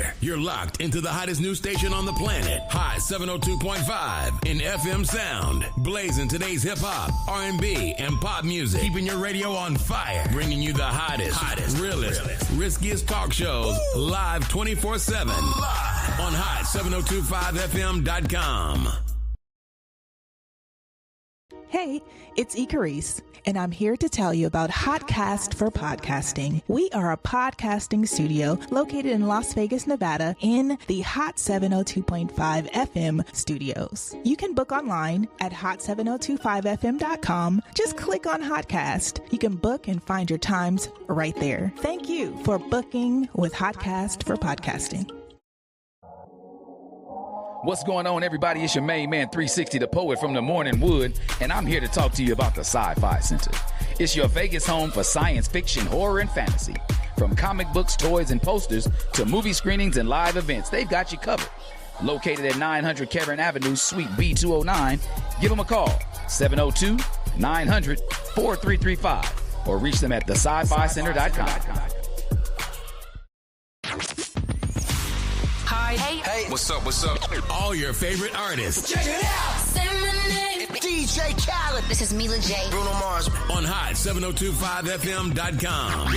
here. You're locked into the hottest news station on the planet. Hot 702.5 in FM sound. Blazing today's hip-hop, R&B, and pop music. Keeping your radio on fire. Bringing you the hottest, realest, riskiest talk shows live 24/7 on hot7025fm.com. Hey, it's Icarice, and I'm here to tell you about Hotcast for Podcasting. We are a podcasting studio located in Las Vegas, Nevada, in the Hot 702.5 FM studios. You can book online at hot7025fm.com. Just click on Hotcast. You can book and find your times right there. Thank you for booking with Hotcast for Podcasting. What's going on, everybody? It's your main man, 360, the poet from the Morning Wood, and I'm here to talk to you about the Sci-Fi Center. It's your Vegas home for science fiction, horror, and fantasy. From comic books, toys, and posters to movie screenings and live events, they've got you covered. Located at 900 Cameron Avenue, Suite B209, give them a call, 702-900-4335, or reach them at thescificenter.com. Hey, what's up? All your favorite artists. Check it out. Say my name. DJ Khaled. This is Mila J. Bruno Mars. On hot7025fm.com.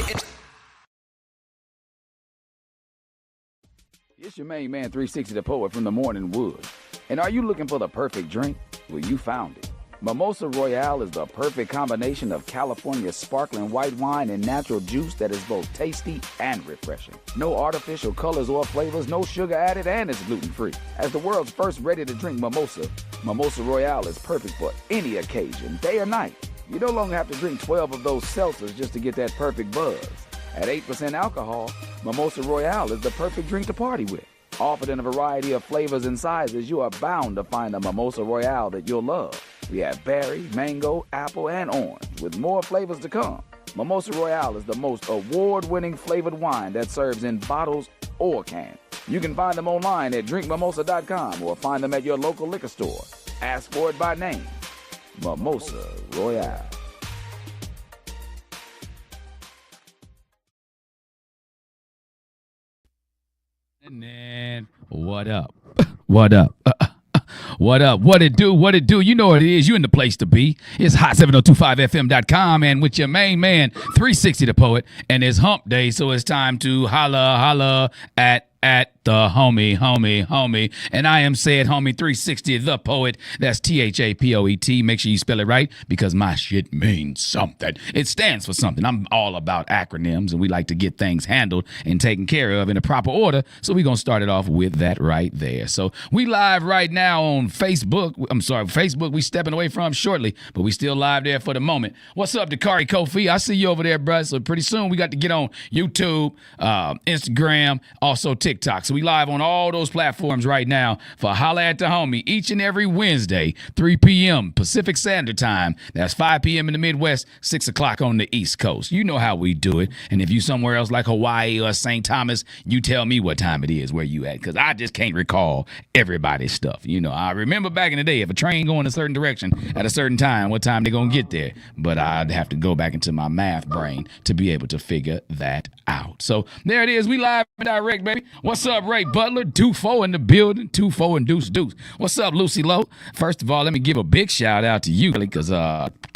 It's your main man, 360, the poet from the Morning Wood. And are you looking for the perfect drink? Well, you found it. Mimosa Royale is the perfect combination of California's sparkling white wine and natural juice that is both tasty and refreshing. No artificial colors or flavors, no sugar added, and it's gluten-free. As the world's first ready-to-drink mimosa, Mimosa Royale is perfect for any occasion, day or night. You no longer have to drink 12 of those seltzers just to get that perfect buzz. At 8% alcohol, Mimosa Royale is the perfect drink to party with. Offered in a variety of flavors and sizes, you are bound to find a Mimosa Royale that you'll love. We have berry, mango, apple, and orange, with more flavors to come. Mimosa Royale is the most award-winning flavored wine that serves in bottles or cans. You can find them online at drinkmimosa.com or find them at your local liquor store. Ask for it by name. Mimosa Royale. And then, what up? What up? What up? What it do? What it do? You know what it is. You in the place to be. It's hot7025fm.com and with your main man, 360 the poet, and it's hump day, so it's time to holla at the homie. And I am said homie 360 the poet. That's THAPOET. Make sure you spell it right because my shit means something. It stands for something. I'm all about acronyms and we like to get things handled and taken care of in a proper order. So we're going to start it off with that right there. So we live right now on Facebook. Facebook we stepping away from shortly, but we still live there for the moment. What's up, Dakari Kofi? I see you over there, bruh. So pretty soon we got to get on YouTube, Instagram, also TikTok. So we live on all those platforms right now for Holla at the Homie each and every Wednesday, 3 p.m. Pacific Standard Time. That's 5 p.m. in the Midwest, 6 o'clock on the East Coast. You know how we do it. And if you somewhere else like Hawaii or St. Thomas, you tell me what time it is where you at, because I just can't recall everybody's stuff. You know, I remember back in the day, if a train going a certain direction at a certain time, what time they going to get there. But I'd have to go back into my math brain to be able to figure that out. So there it is. We live direct, baby. What's up, Ray Butler? Dufo in the building. Tufo and Deuce. What's up, Lucy Lowe? First of all, let me give a big shout out to you, because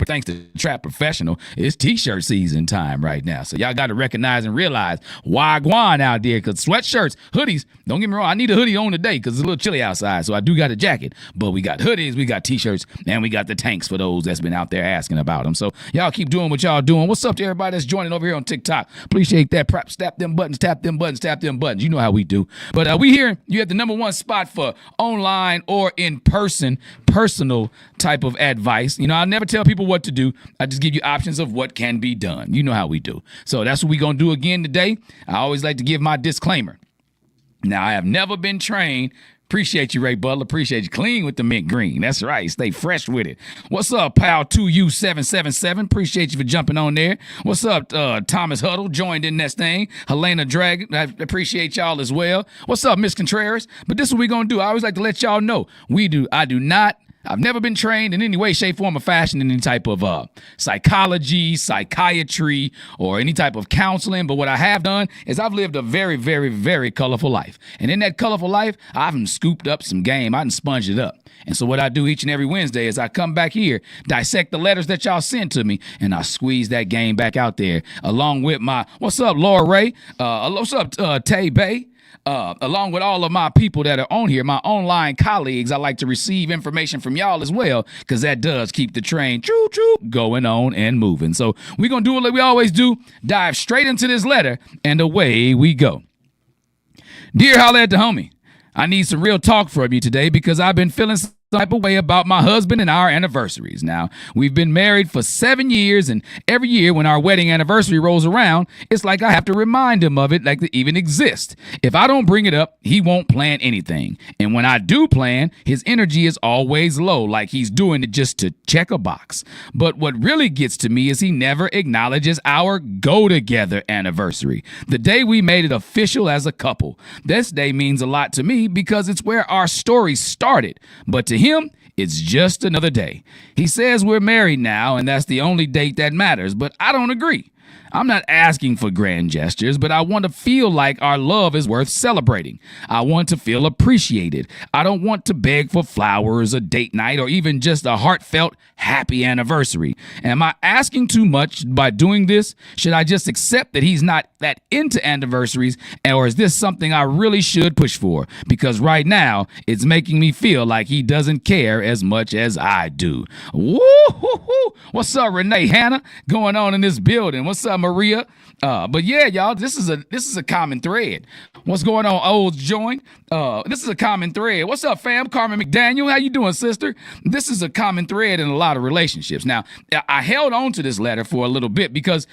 thanks to Trap Professional, it's t-shirt season time right now. So y'all got to recognize and realize wagwan out there, because sweatshirts, hoodies, don't get me wrong, I need a hoodie on today because it's a little chilly outside, so I do got a jacket. But we got hoodies, we got t-shirts, and we got the tanks for those that's been out there asking about them. So y'all keep doing what y'all doing. What's up to everybody that's joining over here on TikTok? Appreciate that. Tap them buttons, tap them buttons, tap them buttons. You know how we do. But we here, you at the number one spot for online or in-person, personal type of advice. You know, I never tell people what to do. I just give you options of what can be done. You know how we do. So that's what we're going to do again today. I always like to give my disclaimer. Now, I have never been trained. Appreciate you, Ray Butler. Appreciate you. Clean with the mint green. That's right. Stay fresh with it. What's up, pal 2U777? Appreciate you for jumping on there. What's up, Thomas Huddle? Joined in this thing. Helena Dragon. I appreciate y'all as well. What's up, Miss Contreras? But this is what we're going to do. I always like to let y'all know. I do not I've never been trained in any way, shape, form, or fashion in any type of psychology, psychiatry, or any type of counseling. But what I have done is I've lived a very, very, very colorful life. And in that colorful life, I've scooped up some game. I've sponged it up. And so what I do each and every Wednesday is I come back here, dissect the letters that y'all send to me, and I squeeze that game back out there along with my, what's up, Laura Ray? What's up, Tay Bay? Along with all of my people that are on here, my online colleagues, I like to receive information from y'all as well, because that does keep the train choo-choo going on and moving. So we're going to do what we always do, dive straight into this letter, and away we go. Dear Holla at the Homie, I need some real talk from you today because I've been feeling some type of way about my husband and our anniversaries. Now, we've been married for 7 years, and every year when our wedding anniversary rolls around, it's like I have to remind him of it like it even exists. If I don't bring it up, he won't plan anything. And when I do plan, his energy is always low, like he's doing it just to check a box. But what really gets to me is he never acknowledges our go-together anniversary, the day we made it official as a couple. This day means a lot to me because it's where our story started. But to him, it's just another day. He says we're married now, and that's the only date that matters, but I don't agree. I'm not asking for grand gestures, but I want to feel like our love is worth celebrating. I want to feel appreciated. I don't want to beg for flowers, a date night, or even just a heartfelt happy anniversary. Am I asking too much by doing this? Should I just accept that he's not that into anniversaries, or is this something I really should push for? Because right now, it's making me feel like he doesn't care as much as I do. Woo-hoo-hoo! What's up, Renee Hannah? Going on in this building. What's up, Maria? But yeah, y'all, this is a common thread. What's going on, old joint? This is a common thread. What's up, fam? Carmen McDaniel, how you doing, sister? This is a common thread in a lot of relationships. Now, I held on to this letter for a little bit because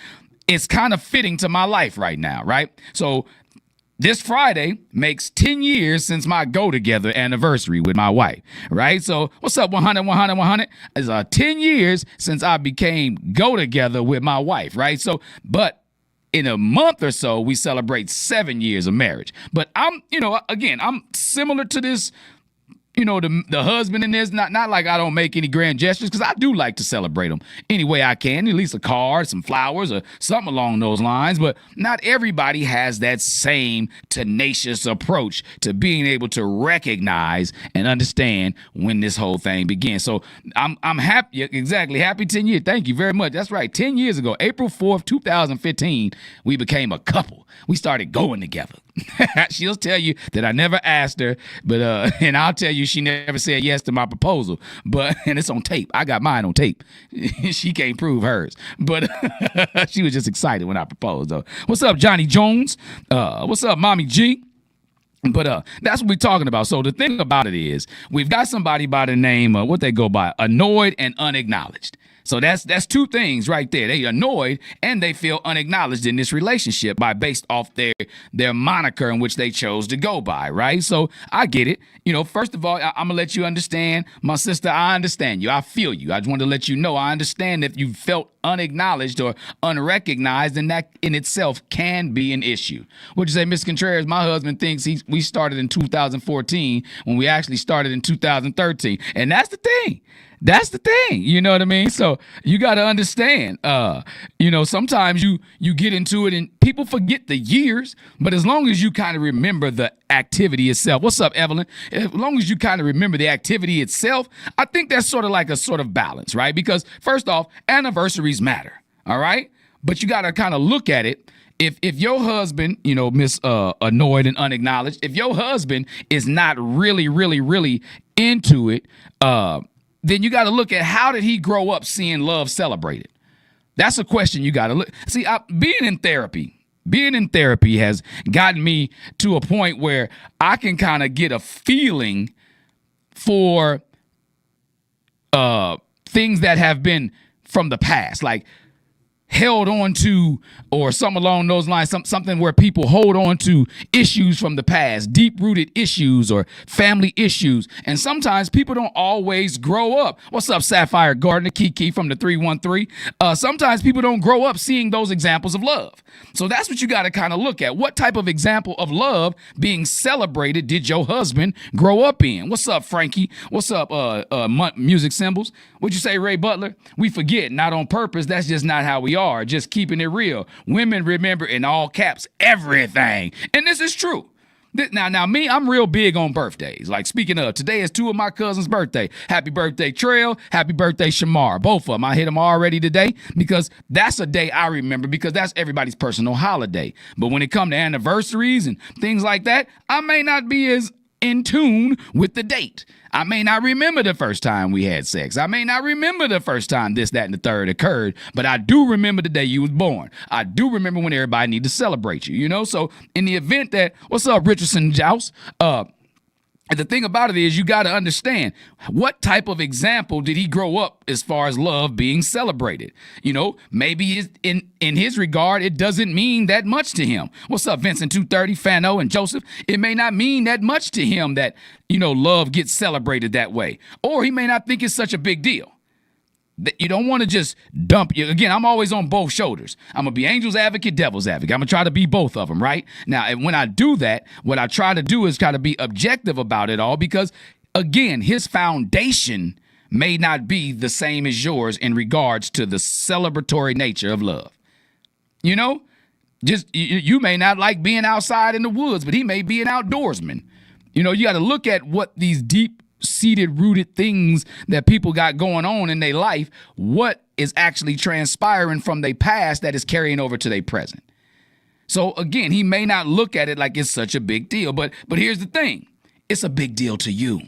it's kind of fitting to my life right now, right? So this Friday makes 10 years since my go-together anniversary with my wife, right? So what's up, 100, 100, 100? It's 10 years since I became go-together with my wife, right? So, but in a month or so, we celebrate 7 years of marriage. But I'm similar to this, the husband in this, not like I don't make any grand gestures, because I do like to celebrate them any way I can, at least a card, some flowers, or something along those lines. But not everybody has that same tenacious approach to being able to recognize and understand when this whole thing begins. So I'm happy, exactly, happy 10 years. Thank you very much. That's right, 10 years ago, April 4th, 2015, we became a couple. We started going together. She'll tell you that I never asked her, but and I'll tell you she never said yes to my proposal. But and it's on tape. I got mine on tape. She can't prove hers, but she was just excited when I proposed. Though. What's up, Johnny Jones? What's up, Mommy G? But that's what we're talking about. So the thing about it is, we've got somebody by the name of what they go by, annoyed and unacknowledged. So that's two things right there. They annoyed and they feel unacknowledged in this relationship based off their moniker in which they chose to go by, right? So I get it. First of all, I'm going to let you understand, my sister, I understand you. I feel you. I just want to let you know I understand if you felt unacknowledged or unrecognized, and that in itself can be an issue. What'd you say, Miss Contreras? My husband thinks we started in 2014 when we actually started in 2013. And that's the thing. That's the thing, you know what I mean? So you got to understand, sometimes you get into it and people forget the years, but as long as you kind of remember the activity itself. What's up, Evelyn? As long as you kind of remember the activity itself, I think that's sort of like a sort of balance, right? Because first off, anniversaries matter, all right? But you got to kind of look at it. If your husband, Miss Annoyed and Unacknowledged, if your husband is not really, really, really into it, then you got to look at how did he grow up seeing love celebrated? That's a question you got to look. See, being in therapy has gotten me to a point where I can kind of get a feeling for things that have been from the past. Like held on to, or something along those lines, something where people hold on to issues from the past, deep-rooted issues or family issues. And sometimes people don't always grow up. What's up, Sapphire Gardner, Kiki from the 313? Sometimes people don't grow up seeing those examples of love. So that's what you got to kind of look at. What type of example of love being celebrated did your husband grow up in? What's up, Frankie? What's up, music symbols? What'd you say, Ray Butler? We forget, not on purpose. That's just not how we are. Just keeping it real. Women remember in all caps everything. And this is true. Now, me, I'm real big on birthdays. Like, speaking of, today is two of my cousins' birthday. Happy birthday, Trail. Happy birthday, Shamar. Both of them. I hit them already today because that's a day I remember because that's everybody's personal holiday. But when it comes to anniversaries and things like that, I may not be as in tune with the date. I may not remember the first time we had sex. I may not remember the first time this, that, and the third occurred, but I do remember the day you was born. I do remember when everybody need to celebrate you, you know? So in the event that, what's up, Richardson Joust? The thing about it is you got to understand what type of example did he grow up as far as love being celebrated? You know, maybe in his regard, it doesn't mean that much to him. What's up, Vincent 230, Fano, and Joseph? It may not mean that much to him that, you know, love gets celebrated that way. Or he may not think it's such a big deal. You don't want to just dump you. Again, I'm always on both shoulders. I'm going to be angel's advocate, devil's advocate. I'm going to try to be both of them, right? Now, when I do that, what I try to do is try to be objective about it all because, again, his foundation may not be the same as yours in regards to the celebratory nature of love. You know, just you may not like being outside in the woods, but he may be an outdoorsman. You know, you got to look at what these deep-seated, rooted things that people got going on in their life, what is actually transpiring from their past that is carrying over to their present. So again, he may not look at it like it's such a big deal, but here's the thing. It's a big deal to you.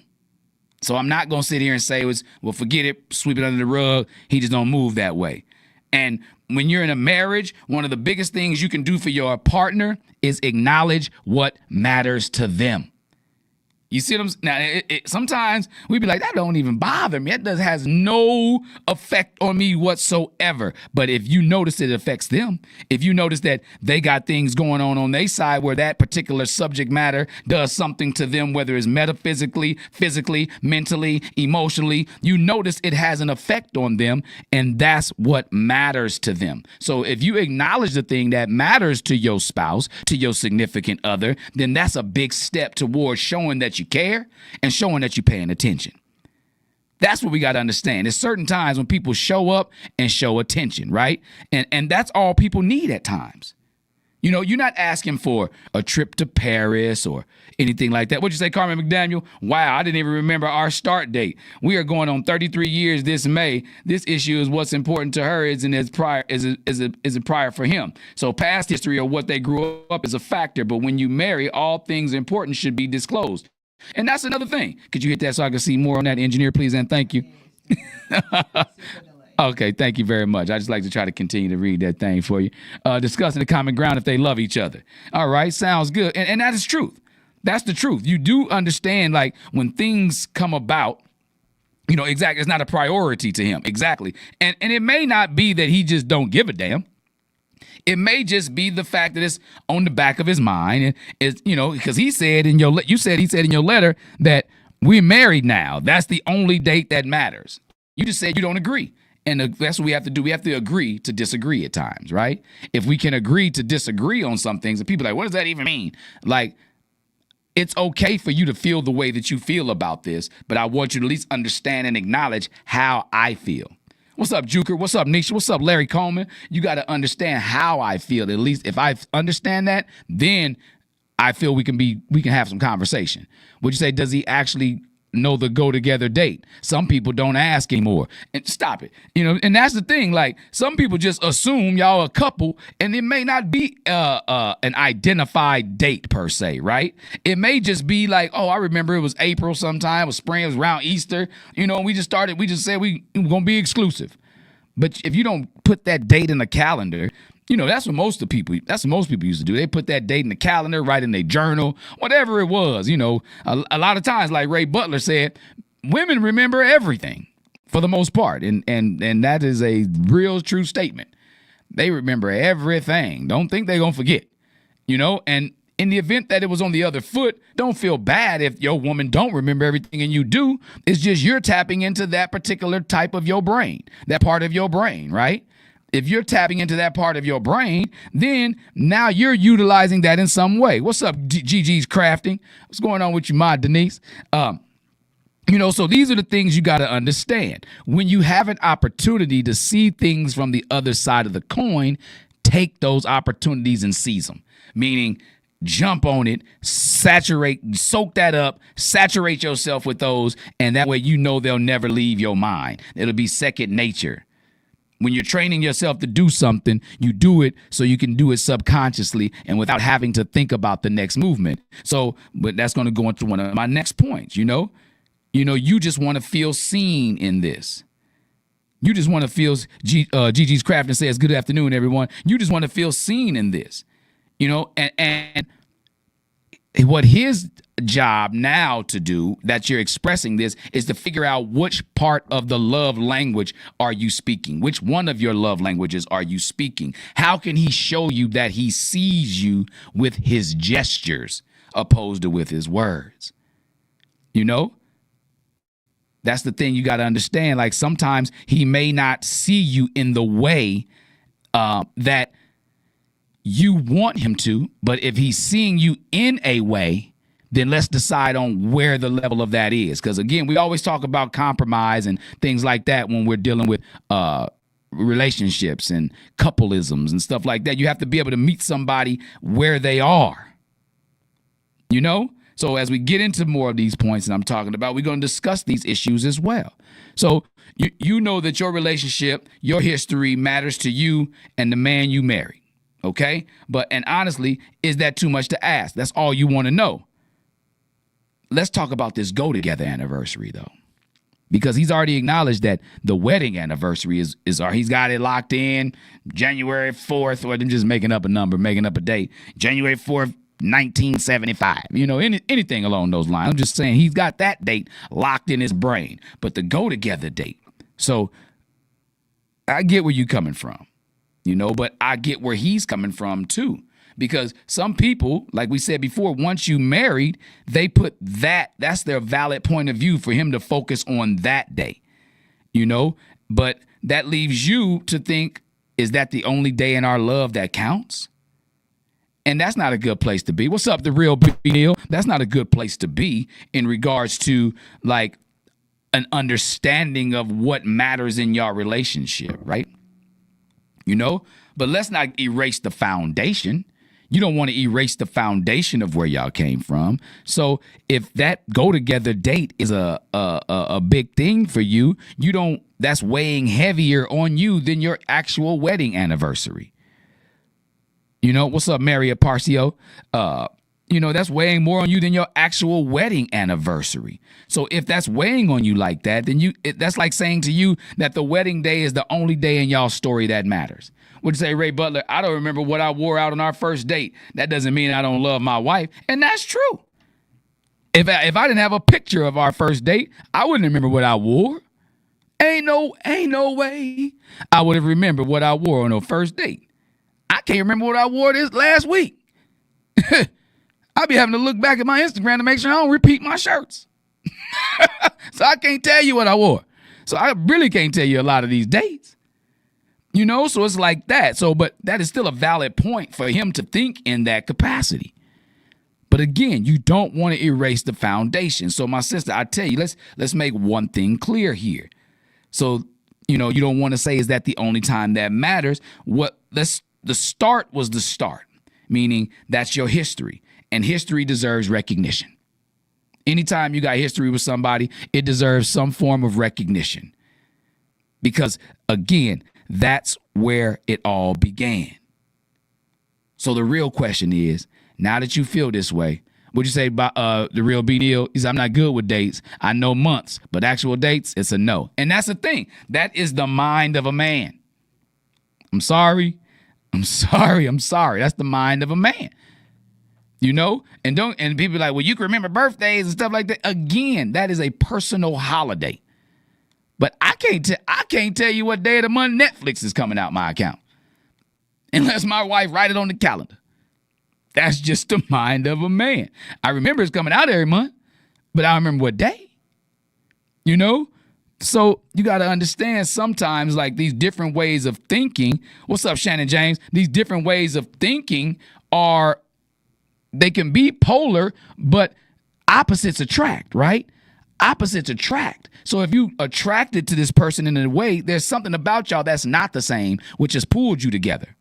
So I'm not going to sit here and say, well, forget it, sweep it under the rug. He just don't move that way. And when you're in a marriage, one of the biggest things you can do for your partner is acknowledge what matters to them. You see what I'm saying? Now, sometimes we be like, that don't even bother me. That has no effect on me whatsoever. But if you notice it affects them, if you notice that they got things going on their side where that particular subject matter does something to them, whether it's metaphysically, physically, mentally, emotionally, you notice it has an effect on them, and that's what matters to them. So if you acknowledge the thing that matters to your spouse, to your significant other, then that's a big step towards showing that you care and showing that you're paying attention. That's what we got to understand. There's certain times when people show up and show attention, right? And that's all people need at times. You know, you're not asking for a trip to Paris or anything like that. What'd you say, Carmen McDaniel? Wow, I didn't even remember our start date. We are going on 33 years this May. This issue is what's important to her isn't as prior is it prior for him. So past history or what they grew up is a factor, but when you marry, all things important should be disclosed. And that's another thing. Could you hit that so I can see more on that, engineer, please? And thank you. Okay, thank you very much. I just like to try to continue to read that thing for you. Discussing the common ground if they love each other. All right, sounds good. And that is truth. That's the truth. You do understand, like, when things come about, you know, exactly, it's not a priority to him. Exactly. And it may not be that he just don't give a damn. It may just be the fact that it's on the back of his mind, and it's, you know, because he said in your he said in your letter that we're married now. That's the only date that matters. You just said you don't agree, and that's what we have to do. We have to agree to disagree at times, right? If we can agree to disagree on some things, and people are like, what does that even mean? Like, it's okay for you to feel the way that you feel about this, but I want you to at least understand and acknowledge how I feel. What's up, Juker? What's up, Nisha? What's up, Larry Coleman? You got to understand how I feel. At least if I understand that, then I feel we can have some conversation. Would you say, does he actually know the go together date? Some people don't ask anymore. And stop it. You know, and that's the thing. Like, some people just assume y'all a couple, and it may not be an identified date per se, right? It may just be like, oh, I remember it was April sometime, it was spring, it was around Easter. You know, we just said we're gonna be exclusive. But if you don't put that date in the calendar, you know, that's what most people used to do. They put that date in the calendar, write in their journal, whatever it was. You know, a lot of times, like Ray Butler said, women remember everything for the most part. And that is a real true statement. They remember everything. Don't think they're going to forget, and in the event that it was on the other foot, don't feel bad if your woman don't remember everything and you do. It's just you're tapping into that particular type of your brain, that part of your brain, right? If you're tapping into that part of your brain, then now you're utilizing that in some way. What's up, GG's Crafting? What's going on with you, Ma Denise? So these are the things you got to understand. When you have an opportunity to see things from the other side of the coin, take those opportunities and seize them. Meaning, jump on it, soak that up, saturate yourself with those, and that way they'll never leave your mind. It'll be second nature. When you're training yourself to do something, you do it so you can do it subconsciously and without having to think about the next movement. So, but that's going to go into one of my next points, you just want to feel seen in this. You just want to feel, GG's Crafting says, good afternoon, everyone. You just want to feel seen in this. And what his job now to do that you're expressing this is to figure out which part of the love language are you speaking? Which one of your love languages are you speaking? How can he show you that he sees you with his gestures opposed to with his words? That's the thing you got to understand. Like sometimes he may not see you in the way that you want him to, but if he's seeing you in a way, then let's decide on where the level of that is. Because again, we always talk about compromise and things like that when we're dealing with relationships and coupleisms and stuff like that. You have to be able to meet somebody where they are, So as we get into more of these points that I'm talking about, we're going to discuss these issues as well. So you know that your relationship, your history matters to you and the man you marry. Okay? And honestly, is that too much to ask? That's all you want to know. Let's talk about this go together anniversary though. Because he's already acknowledged that the wedding anniversary is he's got it locked in January 4th, or I'm just making up a number, making up a date. January 4th, 1975. Anything along those lines. I'm just saying he's got that date locked in his brain. But the go together date. So I get where you're coming from. But I get where he's coming from too, because some people, like we said before, once you married, they put that's their valid point of view for him to focus on that day, but that leaves you to think, is that the only day in our love that counts? And that's not a good place to be. What's up, the real B Neil? That's not a good place to be in regards to like an understanding of what matters in your relationship, right? But let's not erase the foundation. You don't want to erase the foundation of where y'all came from. So if that go together date is a big thing for you, that's weighing heavier on you than your actual wedding anniversary. What's up, Maria Parcio? That's weighing more on you than your actual wedding anniversary. So if that's weighing on you like that, then that's like saying to you that the wedding day is the only day in y'all's story that matters. Would you say, Ray Butler, I don't remember what I wore out on our first date. That doesn't mean I don't love my wife. And that's true. If I didn't have a picture of our first date, I wouldn't remember what I wore. Ain't no way I would have remembered what I wore on our first date. I can't remember what I wore this last week. I be having to look back at my Instagram to make sure I don't repeat my shirts. So I can't tell you what I wore. So I really can't tell you a lot of these dates. So it's like that. But that is still a valid point for him to think in that capacity. But again, you don't want to erase the foundation. So my sister, I tell you, let's make one thing clear here. So, you don't want to say, is that the only time that matters? The start was the start, meaning that's your history. And history deserves recognition. Anytime you got history with somebody, it deserves some form of recognition. Because, again, that's where it all began. So the real question is, now that you feel this way, would you say about the real B Neil? He said, I'm not good with dates. I know months, but actual dates, it's a no. And that's the thing. That is the mind of a man. I'm sorry. That's the mind of a man. And people are like, well, you can remember birthdays and stuff like that. Again, that is a personal holiday. But I can't tell you what day of the month Netflix is coming out my account. unless my wife write it on the calendar. That's just the mind of a man. I remember it's coming out every month, but I don't remember what day. You know? So you got to understand sometimes like these different ways of thinking. What's up, Shannon James? These different ways of thinking they can be polar, but opposites attract, right? Opposites attract. So if you attracted to this person in a way, there's something about y'all that's not the same, which has pulled you together.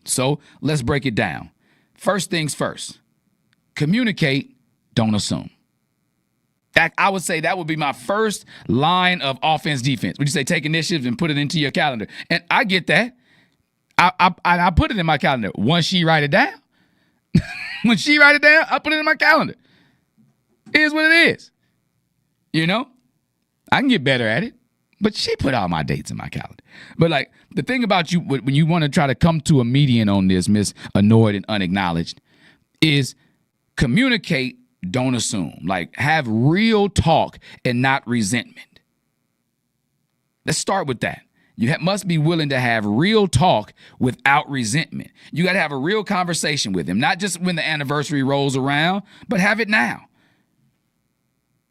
So let's break it down. First things first, communicate, don't assume. That I would say that would be my first line of offense, defense. Would you say take initiative and put it into your calendar? And I get that. I put it in my calendar. Once she write it down, when she write it down, I put it in my calendar. It is what it is. You know, I can get better at it, but she put all my dates in my calendar. But like the thing about you, when you want to try to come to a median on this, Miss Annoyed and Unacknowledged, is communicate, don't assume. Like have real talk and not resentment. Let's start with that. You must be willing to have real talk without resentment. You got to have a real conversation with him, not just when the anniversary rolls around, but have it now.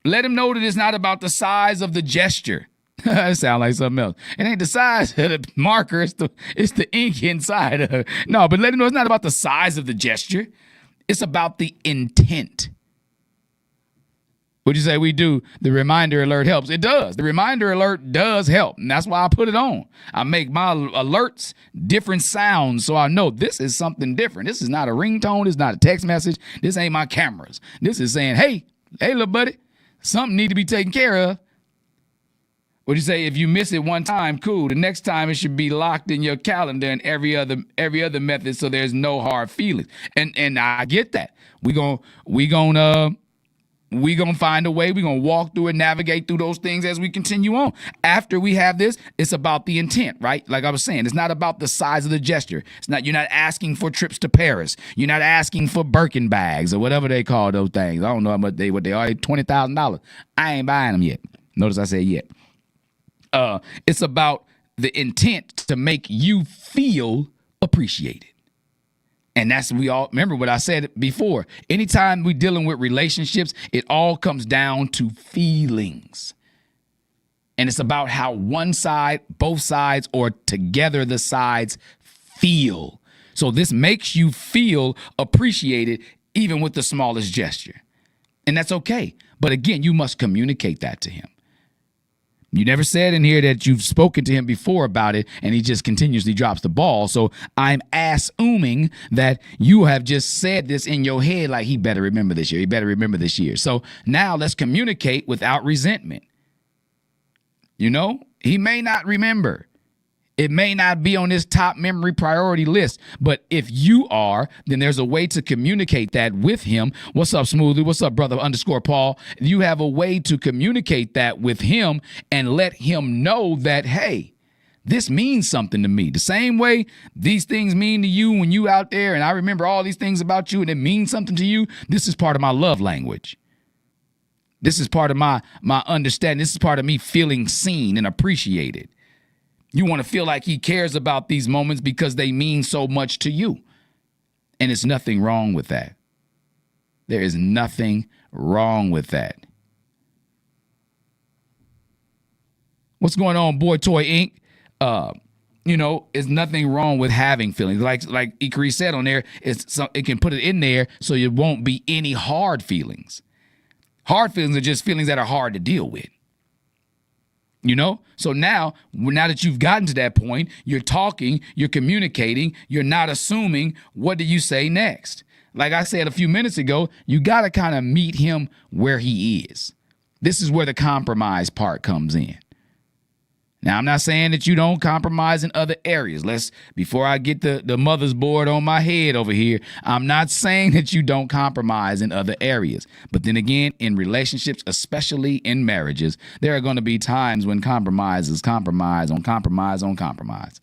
Let him know that it's not about the size of the gesture. It sounds like something else. It ain't the size of the marker. It's the ink inside of it. No, but let him know it's not about the size of the gesture. It's about the intent. What'd you say we do? The reminder alert helps. It does. The reminder alert does help. And that's why I put it on. I make my alerts different sounds so I know this is something different. This is not a ringtone. This is not a text message. This ain't my cameras. This is saying, hey, little buddy, something need to be taken care of. What'd you say? If you miss it one time, cool. The next time it should be locked in your calendar and every other method so there's no hard feelings. And I get that. We gonna find a way. We're going to walk through and navigate through those things as we continue on. After we have this, it's about the intent, right? Like I was saying, it's not about the size of the gesture. You're not asking for trips to Paris. You're not asking for Birkin bags or whatever they call those things. I don't know what they are. $20,000. I ain't buying them yet. Notice I said yet. It's about the intent to make you feel appreciated. And we all remember what I said before. Anytime we're dealing with relationships, it all comes down to feelings. And it's about how one side, both sides, or together the sides feel. So this makes you feel appreciated even with the smallest gesture. And that's okay. But again, you must communicate that to him. You never said in here that you've spoken to him before about it and he just continuously drops the ball. So I'm assuming that you have just said this in your head like he better remember this year. He better remember this year. So now let's communicate without resentment. You know, he may not remember. It may not be on his top memory priority list, but if you are, then there's a way to communicate that with him. What's up, Smoothie? What's up, brother _Paul? You have a way to communicate that with him and let him know that, hey, this means something to me. The same way these things mean to you when you out there, and I remember all these things about you and it means something to you. This is part of my love language. This is part of my understanding. This is part of me feeling seen and appreciated. You want to feel like he cares about these moments because they mean so much to you. And there's nothing wrong with that. There is nothing wrong with that. What's going on, Boy Toy Inc.? There's nothing wrong with having feelings. Like Ikari said on there, it can put it in there so it won't be any hard feelings. Hard feelings are just feelings that are hard to deal with. So now that you've gotten to that point, you're talking, you're communicating, you're not assuming. What do you say next? Like I said a few minutes ago, you got to kind of meet him where he is. This is where the compromise part comes in. Now, I'm not saying that you don't compromise in other areas. Before I get the mother's board on my head over here, I'm not saying that you don't compromise in other areas. But then again, in relationships, especially in marriages, there are going to be times when compromise is compromise on compromise on compromise.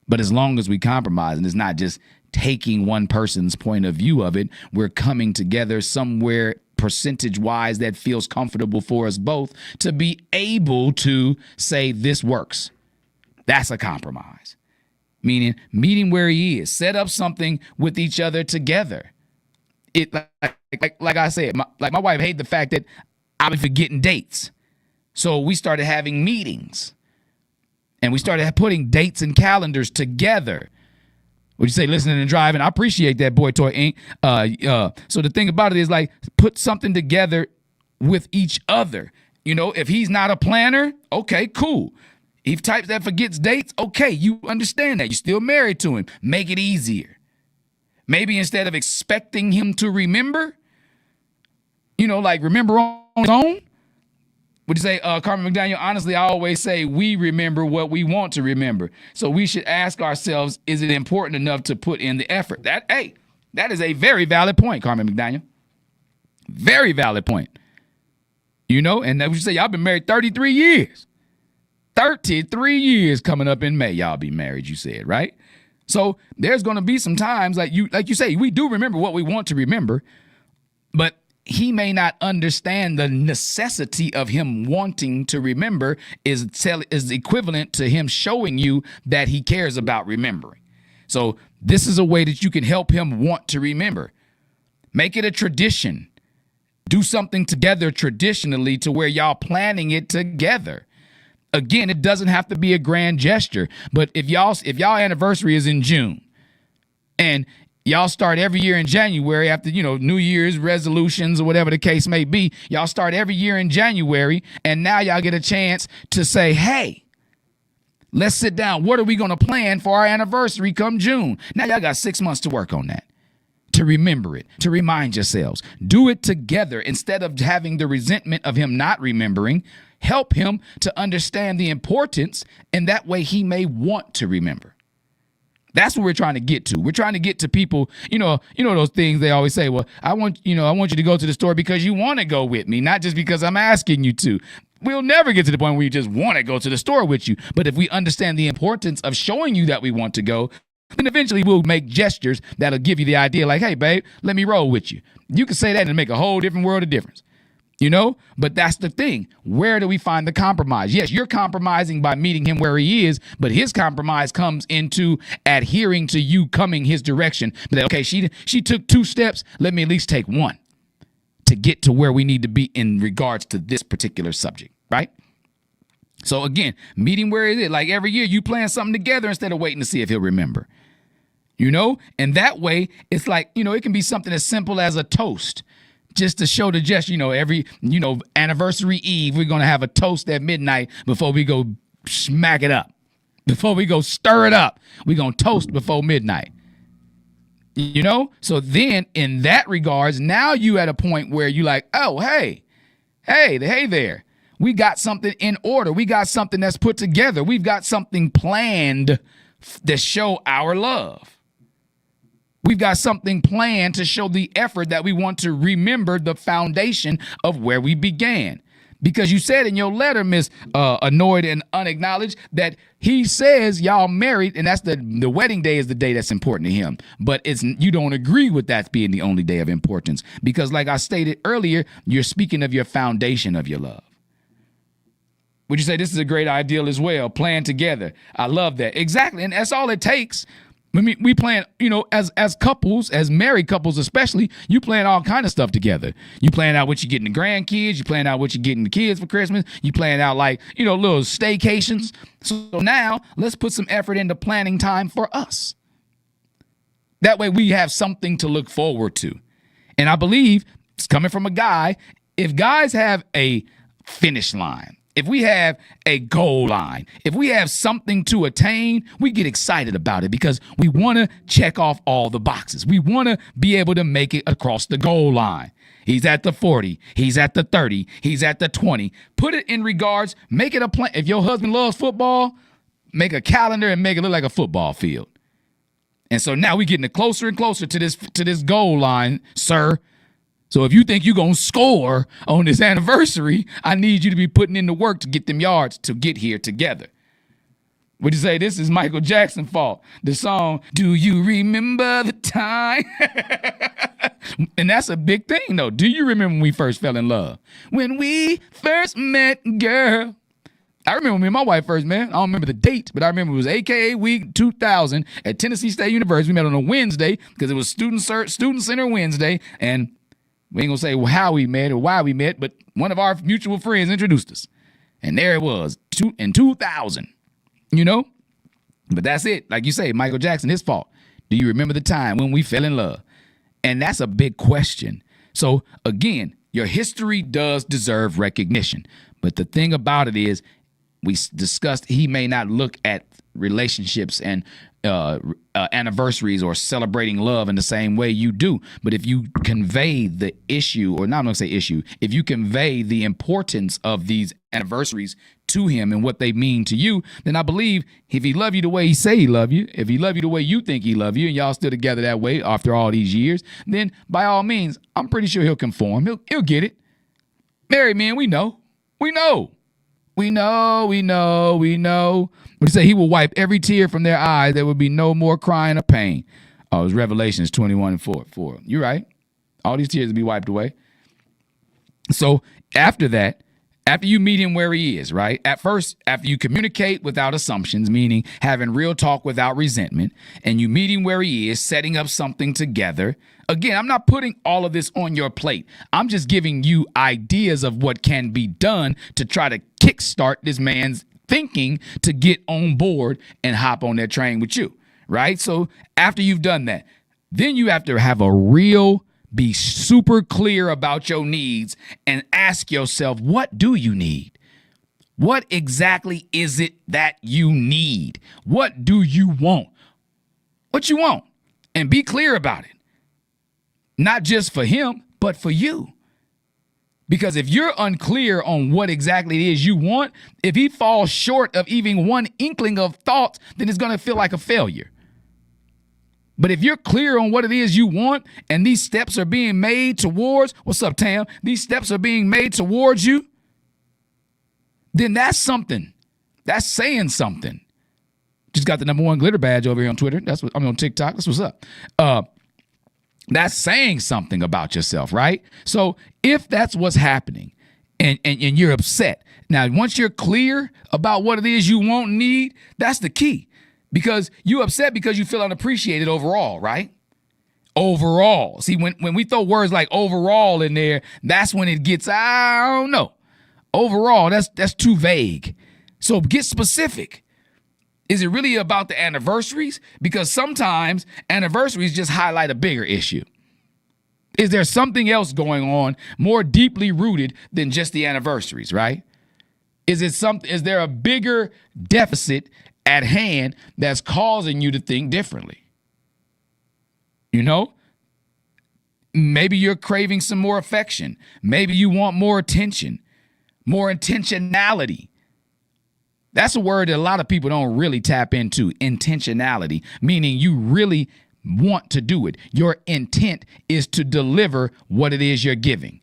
But as long as we compromise, and it's not just taking one person's point of view of it, we're coming together somewhere percentage-wise that feels comfortable for us both to be able to say this works. That's a compromise. meaning meeting where he is. Set up something with each other together. It like I said, my wife hated the fact that I was forgetting dates. So we started having meetings. And we started putting dates and calendars together. Would you say listening and driving? I appreciate that, Boy Toy Inc. So the thing about it is, like, put something together with each other. You know, if he's not a planner, okay, cool. If types that forgets dates, okay, you understand that. You're still married to him. Make it easier. Maybe instead of expecting him to remember, you know, like remember on his own. Would you say, Carmen McDaniel, honestly, I always say we remember what we want to remember. So we should ask ourselves, is it important enough to put in the effort? That is a very valid point, Carmen McDaniel. Very valid point. You know, and that would you say, y'all been married 33 years. 33 years coming up in May, y'all be married, you said, right? So there's going to be some times, like you say, we do remember what we want to remember, but he may not understand the necessity of him wanting to remember is equivalent to him showing you that he cares about remembering. So this is a way that you can help him want to remember. Make it a tradition. Do something together traditionally to where y'all planning it together. Again, it doesn't have to be a grand gesture, but if y'all anniversary is in June and y'all start every year in January after, you know, New Year's resolutions or whatever the case may be. Y'all start every year in January, and now y'all get a chance to say, hey, let's sit down. What are we going to plan for our anniversary come June? Now y'all got 6 months to work on that, to remember it, to remind yourselves. Do it together instead of having the resentment of him not remembering. Help him to understand the importance, and that way he may want to remember. That's what we're trying to get to. We're trying to get to people, you know those things they always say, well, I want you to go to the store because you want to go with me, not just because I'm asking you to. We'll never get to the point where you just want to go to the store with you. But if we understand the importance of showing you that we want to go, then eventually we'll make gestures that'll give you the idea like, hey, babe, let me roll with you. You can say that and make a whole different world of difference. You know, but that's the thing. Where do we find the compromise? Yes, you're compromising by meeting him where he is, but his compromise comes into adhering to you coming his direction. But okay, she took 2 steps. Let me at least take 1 to get to where we need to be in regards to this particular subject, right? So again, meeting where he is. Like every year, you plan something together instead of waiting to see if he'll remember. You know, and that way, it's like, you know, it can be something as simple as a toast. Just to show the gesture, you know, every, you know, anniversary eve, we're going to have a toast at midnight before we go smack it up. Before we go stir it up, we're going to toast before midnight. You know? So then in that regards, now you at a point where you like, oh, hey there. We got something in order. We got something that's put together. We've got something planned to show our love. We've got something planned to show the effort that we want to remember the foundation of where we began. Because you said in your letter, Miss Annoyed and Unacknowledged, that he says y'all married, and that's the wedding day is the day that's important to him. But you don't agree with that being the only day of importance. Because like I stated earlier, you're speaking of your foundation of your love. Would you say this is a great ideal as well? Plan together. I love that. Exactly. And that's all it takes. I mean, we plan, you know, as couples, as married couples especially, you plan all kind of stuff together. You plan out what you getting the grandkids. You plan out what you getting the kids for Christmas. You plan out like, you know, little staycations. So now let's put some effort into planning time for us. That way we have something to look forward to. And I believe it's coming from a guy. If guys have a finish line, if we have a goal line, if we have something to attain, we get excited about it because we want to check off all the boxes. We want to be able to make it across the goal line. He's at the 40. He's at the 30. He's at the 20. Put it in regards. Make it a plan. If your husband loves football, make a calendar and make it look like a football field. And so now we're getting closer and closer to this goal line, sir. So if you think you're going to score on this anniversary, I need you to be putting in the work to get them yards to get here together. Would you say this is Michael Jackson's fault? The song, Do You Remember the Time? And that's a big thing, though. Do you remember when we first fell in love? When we first met, girl. I remember me and my wife first, man. I don't remember the date, but I remember it was AKA Week 2000 at Tennessee State University. We met on a Wednesday because it was Student Center Wednesday, and we ain't gonna say how we met or why we met, but one of our mutual friends introduced us, and there it was in 2000. You know, but that's it. Like you say, Michael Jackson, his fault. Do you remember the time when we fell in love? And that's a big question. So again, your history does deserve recognition, but the thing about it is, we discussed he may not look at relationships and anniversaries or celebrating love in the same way you do. But if you convey the issue, or not, I'm going to say issue, if you convey the importance of these anniversaries to him and what they mean to you, then I believe if he love you the way he say he love you, if he love you the way you think he love you, and y'all still together that way after all these years, then by all means, I'm pretty sure he'll conform. He'll get it. Married men, we know. But he said he will wipe every tear from their eyes. There will be no more crying or pain. Oh, it was Revelations 21:4. You're right. All these tears will be wiped away. So after that, after you meet him where he is, right? At first, after you communicate without assumptions, meaning having real talk without resentment, and you meet him where he is, setting up something together. Again, I'm not putting all of this on your plate. I'm just giving you ideas of what can be done to try to kickstart this man's thinking to get on board and hop on that train with you, right? So after you've done that, then you have to have be super clear about your needs and ask yourself, what do you need? What exactly is it that you need? What do you want? What you want? And be clear about it. Not just for him, but for you. Because if you're unclear on what exactly it is you want, if he falls short of even one inkling of thoughts, then it's going to feel like a failure. But if you're clear on what it is you want, and these steps are being made towards, what's up, Tam? These steps are being made towards you, then that's something. That's saying something. Just got the #1 glitter badge over here on Twitter. I'm on TikTok. That's what's up. That's saying something about yourself, right? So if that's what's happening and you're upset, now once you're clear about what it is you want and need, that's the key. Because you upset because you feel unappreciated overall, right? Overall. See, when we throw words like overall in there, that's when it gets, I don't know. Overall, that's too vague. So get specific. Is it really about the anniversaries? Because sometimes anniversaries just highlight a bigger issue. Is there something else going on more deeply rooted than just the anniversaries, right? Is there a bigger deficit at hand that's causing you to think differently? You know? Maybe you're craving some more affection. Maybe you want more attention, more intentionality. That's a word that a lot of people don't really tap into, intentionality, meaning you really want to do it. Your intent is to deliver what it is you're giving,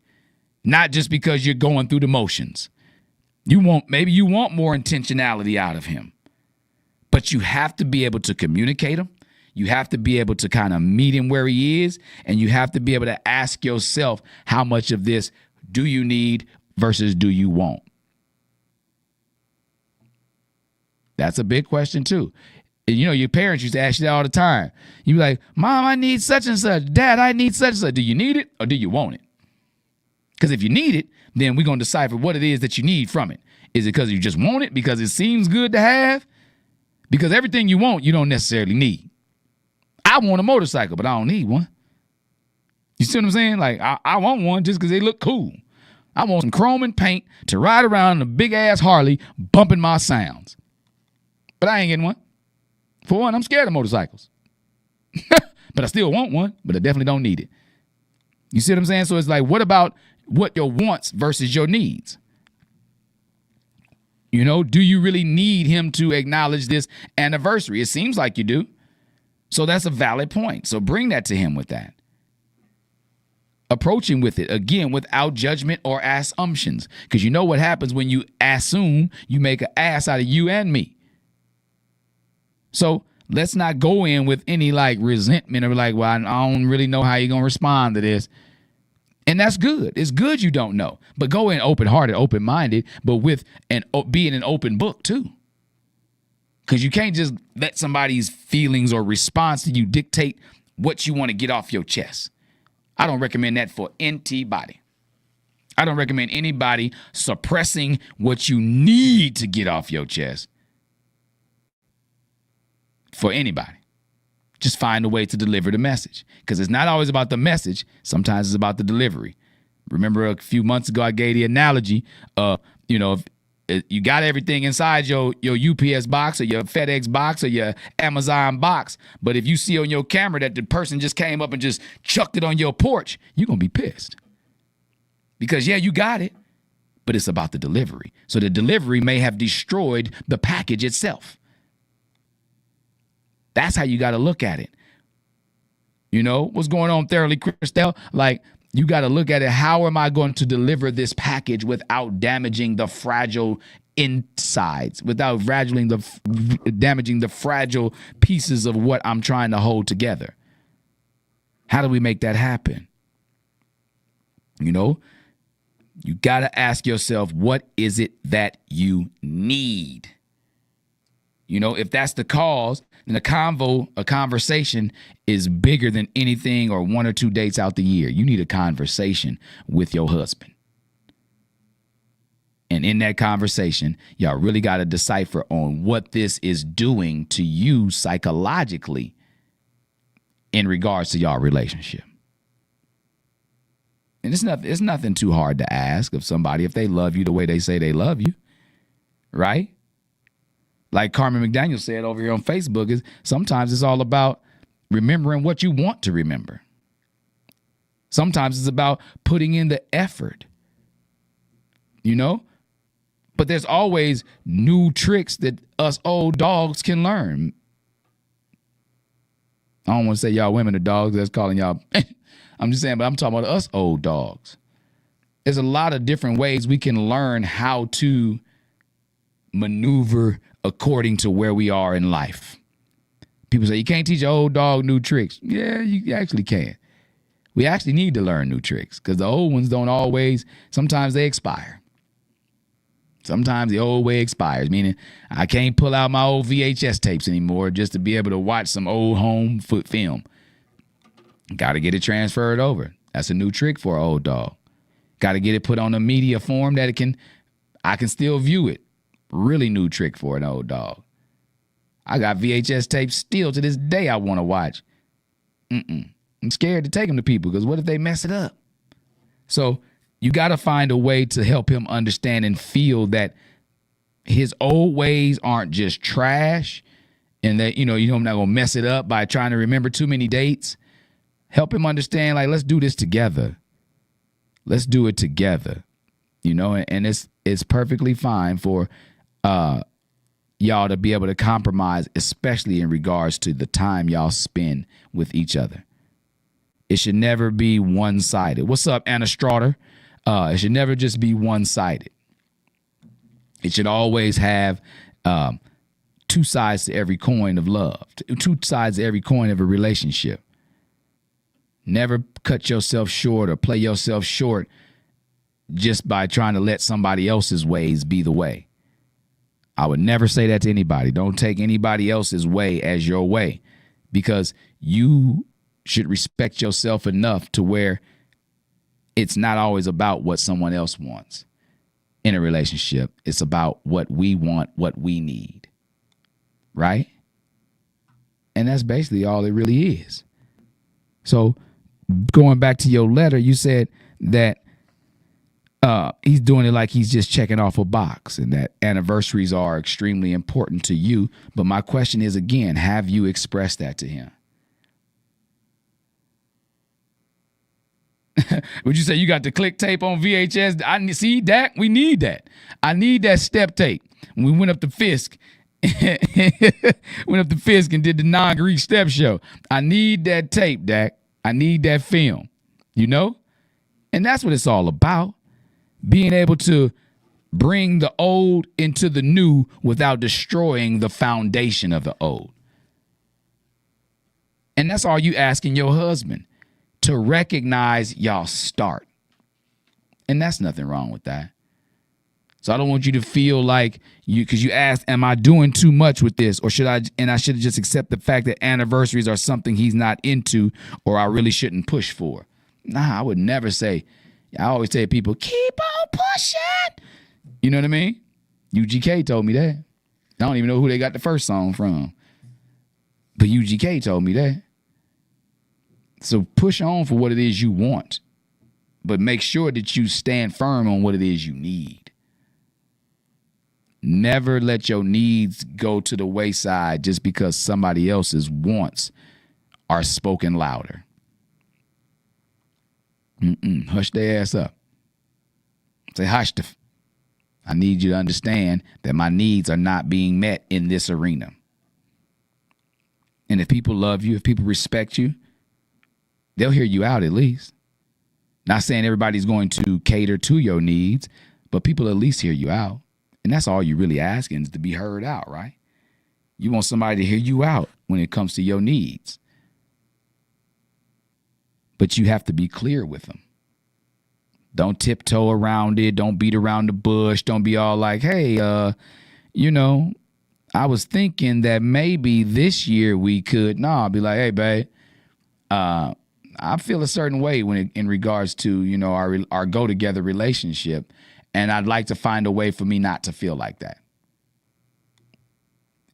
not just because you're going through the motions. Maybe you want more intentionality out of him, but you have to be able to communicate him. You have to be able to kind of meet him where he is, and you have to be able to ask yourself, how much of this do you need versus do you want? That's a big question too. And you know, your parents used to ask you that all the time. You be like, Mom, I need such and such. Dad, I need such and such. Do you need it or do you want it? Because if you need it, then we're going to decipher what it is that you need from it. Is it because you just want it because it seems good to have? Because everything you want, you don't necessarily need. I want a motorcycle, but I don't need one. You see what I'm saying? Like, I want one just because they look cool. I want some chrome and paint to ride around in a big-ass Harley bumping my sounds. But I ain't getting one. For one, I'm scared of motorcycles. But I still want one, but I definitely don't need it. You see what I'm saying? So it's like, what about what your wants versus your needs? You know, do you really need him to acknowledge this anniversary? It seems like you do. So that's a valid point. So bring that to him with that. Approach him with it, again, without judgment or assumptions. Because you know what happens when you assume, you make an ass out of you and me. So let's not go in with any like resentment or like, well, I don't really know how you're going to respond to this. And that's good. It's good you don't know. But go in open-hearted, open-minded, but with being an open book too. Because you can't just let somebody's feelings or response to you dictate what you want to get off your chest. I don't recommend that for anybody. I don't recommend anybody suppressing what you need to get off your chest for anybody. Just find a way to deliver the message, because it's not always about the message. Sometimes it's about the delivery. Remember a few months ago, I gave the analogy of, if you got everything inside your UPS box or your FedEx box or your Amazon box, but if you see on your camera that the person just came up and just chucked it on your porch, you're going to be pissed. Because, yeah, you got it, but it's about the delivery. So the delivery may have destroyed the package itself. That's how you got to look at it. What's going on, Thoroughly Christelle? Like, you got to look at it. How am I going to deliver this package without damaging the fragile insides, without damaging the fragile pieces of what I'm trying to hold together? How do we make that happen? You got to ask yourself, what is it that you need? If that's the cause, then a conversation is bigger than anything or 1 or 2 dates out the year. You need a conversation with your husband. And in that conversation, y'all really got to decipher on what this is doing to you psychologically in regards to y'all relationship. And it's nothing too hard to ask of somebody if they love you the way they say they love you, right? Like Carmen McDaniel said over here on Facebook, is sometimes it's all about remembering what you want to remember. Sometimes it's about putting in the effort, But there's always new tricks that us old dogs can learn. I don't want to say y'all women are dogs. That's calling y'all. I'm just saying, but I'm talking about us old dogs. There's a lot of different ways we can learn how to maneuver according to where we are in life. People say you can't teach an old dog new tricks. Yeah, you actually can. We actually need to learn new tricks, because the old ones don't always, sometimes they expire. Sometimes the old way expires, meaning I can't pull out my old VHS tapes anymore just to be able to watch some old home film. Got to get it transferred over. That's a new trick for an old dog. Got to get it put on a media form that I can still view it. Really new trick for an old dog. I got VHS tapes still to this day I want to watch. I'm scared to take them to people, because what if they mess it up? So you got to find a way to help him understand and feel that his old ways aren't just trash, and that, I'm not going to mess it up by trying to remember too many dates. Help him understand, like, let's do this together. Let's do it together, and it's perfectly fine for y'all to be able to compromise, especially in regards to the time y'all spend with each other. It should never be one-sided. What's up, Anna Straughter? It should never just be one-sided. It should always have two sides to every coin of love, two sides to every coin of a relationship. Never cut yourself short or play yourself short just by trying to let somebody else's ways be the way. I would never say that to anybody. Don't take anybody else's way as your way, because you should respect yourself enough to where it's not always about what someone else wants in a relationship. It's about what we want, what we need, right? And that's basically all it really is. So going back to your letter, you said that he's doing it like he's just checking off a box, and that anniversaries are extremely important to you. But my question is, again, have you expressed that to him? Would you say you got the click tape on VHS? I see that. We need that. I need that step tape. When we went up to Fisk, and did the non-Greek step show. I need that tape, Dak. I need that film, And that's what it's all about. Being able to bring the old into the new without destroying the foundation of the old. And that's all you asking your husband, to recognize y'all start. And that's nothing wrong with that. So I don't want you to feel like because you asked, am I doing too much with this? Or I should just accept the fact that anniversaries are something he's not into or I really shouldn't push for. Nah, I would never say. I always tell people, keep on pushing. You know what I mean? UGK told me that. I don't even know who they got the first song from. But UGK told me that. So push on for what it is you want. But make sure that you stand firm on what it is you need. Never let your needs go to the wayside just because somebody else's wants are spoken louder. Hush their ass up. Say, hush. I need you to understand that my needs are not being met in this arena. And if people love you, if people respect you, they'll hear you out at least. Not saying everybody's going to cater to your needs, but people at least hear you out. And that's all you're really asking is to be heard out, right? You want somebody to hear you out when it comes to your needs. But you have to be clear with them. Don't tiptoe around it. Don't beat around the bush. Don't be all like, hey, I was thinking that maybe this year we could. No, I'll be like, hey, babe, I feel a certain way in regards to, our go-together relationship. And I'd like to find a way for me not to feel like that.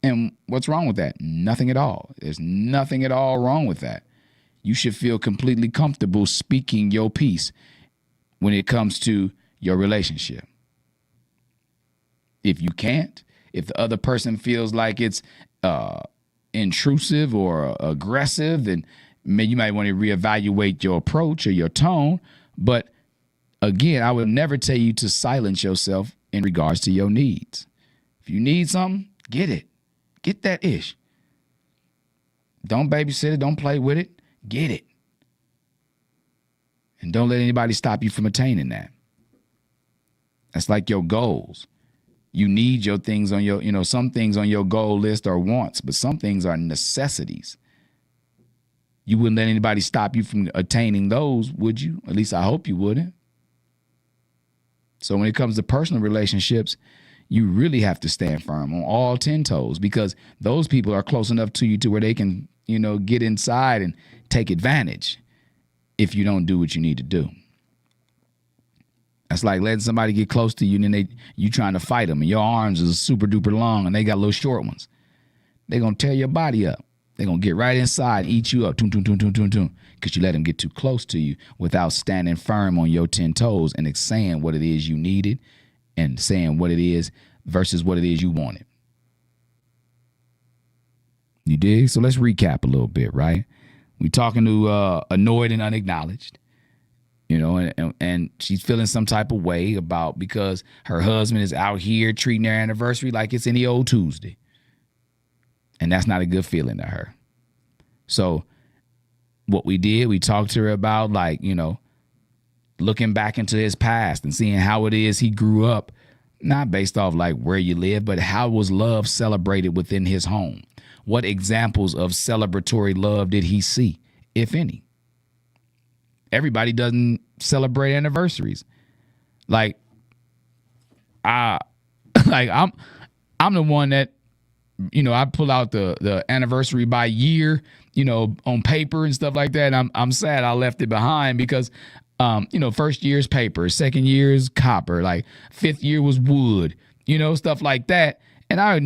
And what's wrong with that? Nothing at all. There's nothing at all wrong with that. You should feel completely comfortable speaking your piece when it comes to your relationship. If you can't, if the other person feels like it's intrusive or aggressive, then you might want to reevaluate your approach or your tone. But again, I would never tell you to silence yourself in regards to your needs. If you need something, get it. Get that ish. Don't babysit it. Don't play with it. Get it. And don't let anybody stop you from attaining that. That's like your goals. You need your things on your, some things on your goal list are wants, but some things are necessities. You wouldn't let anybody stop you from attaining those, would you? At least I hope you wouldn't. So when it comes to personal relationships, you really have to stand firm on all 10 toes because those people are close enough to you to where they can, get inside and take advantage if you don't do what you need to do. That's like letting somebody get close to you and then you trying to fight them and your arms is super duper long and they got little short ones. They're going to tear your body up. They're going to get right inside and eat you up because you let them get too close to you without standing firm on your 10 toes and saying what it is you needed and saying what it is versus what it is you wanted. You dig? So let's recap a little bit, right? We talking to annoyed and unacknowledged, and she's feeling some type of way because her husband is out here treating their anniversary like it's any old Tuesday. And that's not a good feeling to her. So what we did, we talked to her about looking back into his past and seeing how it is he grew up, not based off like where you live, but how was love celebrated within his home? What examples of celebratory love did he see, if any? Everybody doesn't celebrate anniversaries. I'm the one that, I pull out the anniversary by year, on paper and stuff like that. I'm sad I left it behind because, first year's paper, second year's copper, like fifth year was wood, stuff like that. And I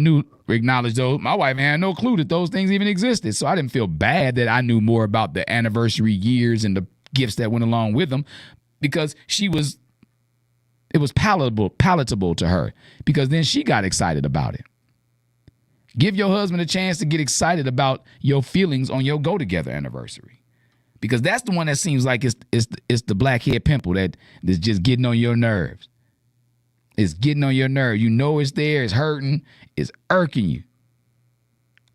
acknowledged those. My wife had no clue that those things even existed. So I didn't feel bad that I knew more about the anniversary years and the gifts that went along with them because it was palatable to her because then she got excited about it. Give your husband a chance to get excited about your feelings on your go-together anniversary because that's the one that seems like it's the blackhead pimple that's just getting on your nerves. It's getting on your nerve. It's there. It's hurting. It's irking you.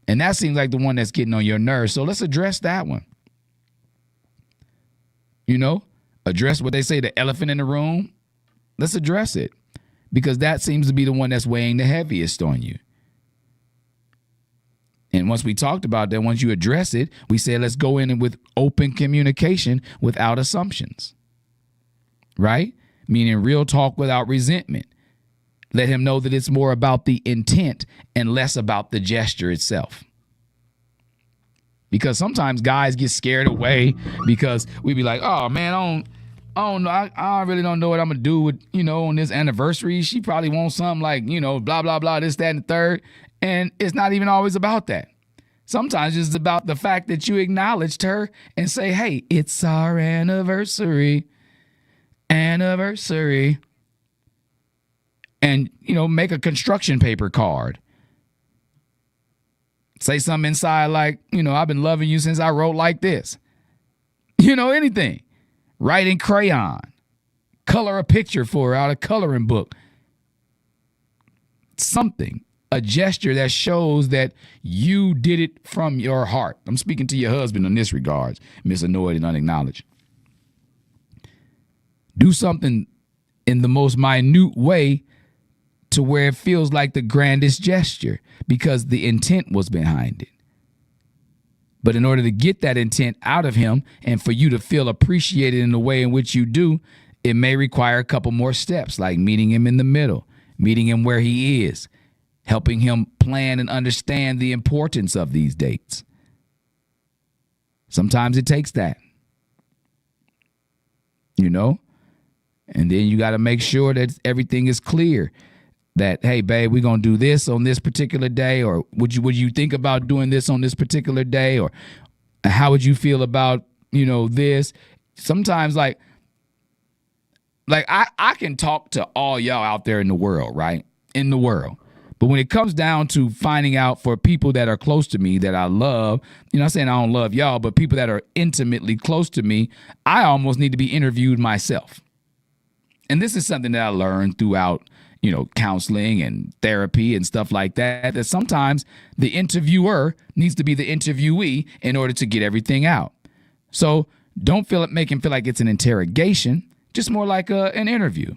And that seems like the one that's getting on your nerves. So let's address that one. Address what they say, the elephant in the room. Let's address it because that seems to be the one that's weighing the heaviest on you. And once we talked about that, once you address it, we said, let's go in with open communication without assumptions. Right? meaning real talk without resentment. Let him know that it's more about the intent and less about the gesture itself. Because sometimes guys get scared away because we be like, oh man, I don't know. I really don't know what I'm gonna do with, on this anniversary. She probably wants something like, blah, blah, blah, this, that, and the third. And it's not even always about that. Sometimes it's about the fact that you acknowledged her and say, hey, it's our anniversary. Anniversary. And, make a construction paper card. Say something inside like, I've been loving you since I wrote like this. Anything. Write in crayon. Color a picture for her out of coloring book. Something. A gesture that shows that you did it from your heart. I'm speaking to your husband in this regards, Miss Annoyed and Unacknowledged. Do something in the most minute way to where it feels like the grandest gesture because the intent was behind it. But in order to get that intent out of him and for you to feel appreciated in the way in which you do, it may require a couple more steps, like meeting him in the middle, meeting him where he is, helping him plan and understand the importance of these dates. Sometimes it takes that, and then you got to make sure that everything is clear. That, hey, babe, we're going to do this on this particular day, or would you think about doing this on this particular day, or how would you feel about, this? Sometimes like I can talk to all y'all out there in the world, right? In the world. But when it comes down to finding out for people that are close to me that I love, not saying I don't love y'all, but people that are intimately close to me, I almost need to be interviewed myself. And this is something that I learned throughout counseling and therapy and stuff like that, that sometimes the interviewer needs to be the interviewee in order to get everything out. So don't make him feel like it's an interrogation, just more like an interview.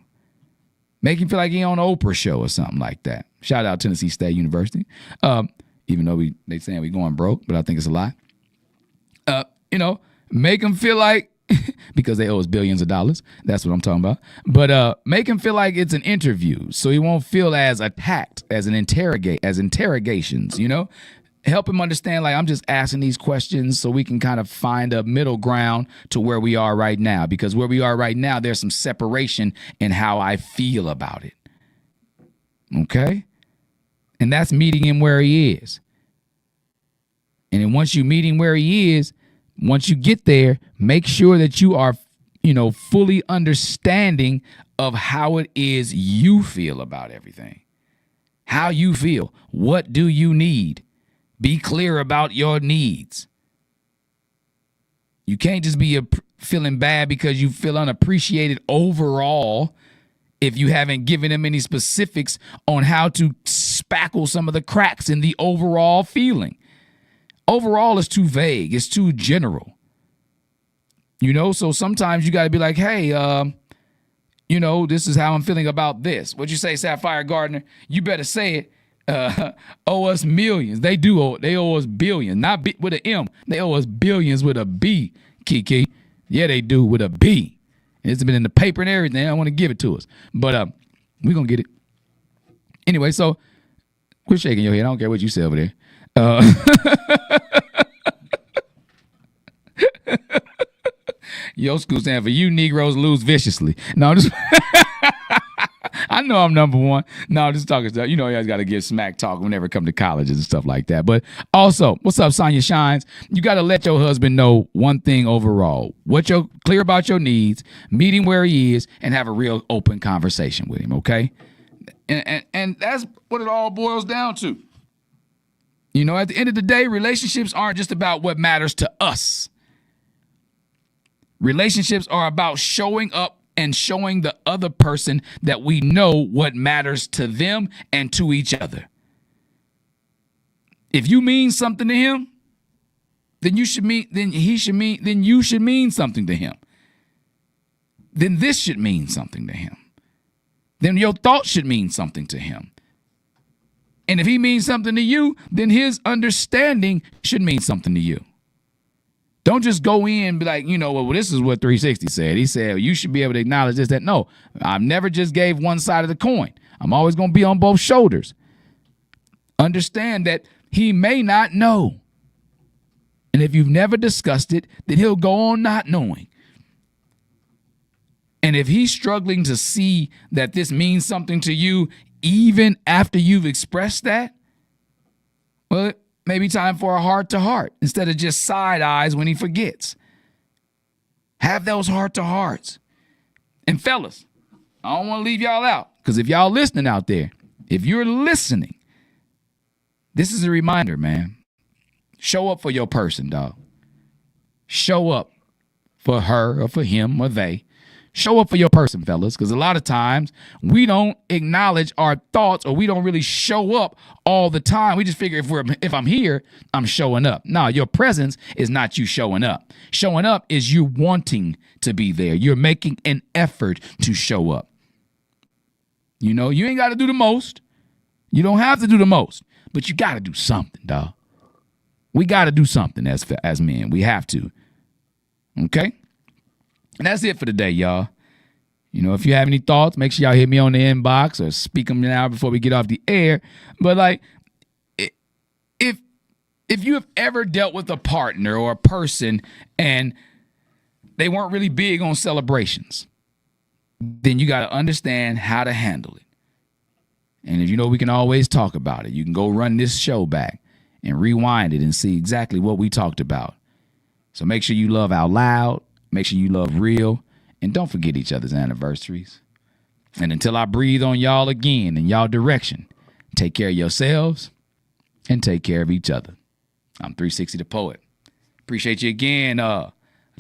Make him feel like he's on an Oprah show or something like that. Shout out Tennessee State University. Even though they saying we going broke, but I think it's a lie. Make him feel like, because they owe us billions of dollars. That's what I'm talking about. But make him feel like it's an interview so he won't feel as attacked as interrogations, Help him understand, like, I'm just asking these questions so we can kind of find a middle ground to where we are right now. Because where we are right now, there's some separation in how I feel about it. Okay? And that's meeting him where he is. And then once you meet him where he is, once you get there, make sure that you are, fully understanding of how it is you feel about everything. How you feel. What do you need? Be clear about your needs. You can't just be feeling bad because you feel unappreciated overall if you haven't given him any specifics on how to spackle some of the cracks in the overall feeling. Overall is too vague. It's too general. So sometimes you got to be like, hey, this is how I'm feeling about this. What'd you say, Sapphire Gardner? You better say it. Owe us millions. They owe us billions, not with an M. They owe us billions with a B, Kiki. Yeah, they do with a B. It's been in the paper and everything. I want to give it to us. But we're going to get it. Anyway, so quit shaking your head. I don't care what you say over there. Your school stand for you Negroes lose viciously. No, just I know I'm number one. No, just talking stuff. You guys got to give smack talk whenever it comes to colleges and stuff like that. But also, what's up, Sonya Shines? You got to let your husband know one thing overall. Clear about your needs, meet him where he is, and have a real open conversation with him, okay? And that's what it all boils down to. At the end of the day, relationships aren't just about what matters to us. Relationships are about showing up and showing the other person that we know what matters to them and to each other. If you mean something to him, then you should mean something to him. Then this should mean something to him. Then your thoughts should mean something to him. And if he means something to you, then his understanding should mean something to you. Don't just go in and be like, well, this is what 360 said. He said, you should be able to acknowledge this, that. No, I've never just gave one side of the coin. I'm always going to be on both shoulders. Understand that he may not know. And if you've never discussed it, then he'll go on not knowing. And if he's struggling to see that this means something to you, even after you've expressed that, well, it may be time for a heart-to-heart instead of just side eyes when he forgets. Have those heart-to-hearts. And fellas, I don't want to leave y'all out, because if y'all listening out there, if you're listening, this is a reminder, man. Show up for your person, dog. Show up for her or for him or they. Show up for your person, fellas, because a lot of times we don't acknowledge our thoughts, or we don't really show up all the time. We just figure if I'm here, I'm showing up. No, your presence is not you showing up. Showing up is you wanting to be there. You're making an effort to show up. You ain't got to do the most. You don't have to do the most, but you got to do something, dog. We got to do something as men. We have to. Okay? And that's it for today, y'all. If you have any thoughts, make sure y'all hit me on the inbox or speak them now before we get off the air. But if you have ever dealt with a partner or a person and they weren't really big on celebrations, then you got to understand how to handle it. And if we can always talk about it. You can go run this show back and rewind it and see exactly what we talked about. So make sure you love out loud. Make sure you love real, and don't forget each other's anniversaries. And until I breathe on y'all again in y'all direction, take care of yourselves and take care of each other. I'm 360 the Poet. Appreciate you again,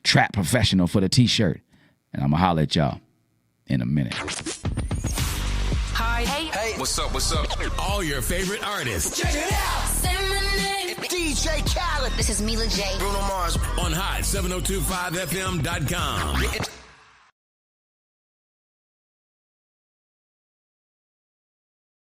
trap professional for the t-shirt. And I'm going to holler at y'all in a minute. Hi. Hey. What's up? All your favorite artists. Check it out. Say my name. DJ Khaled. This is Mila J. Bruno Mars. On hot 7025fm.com.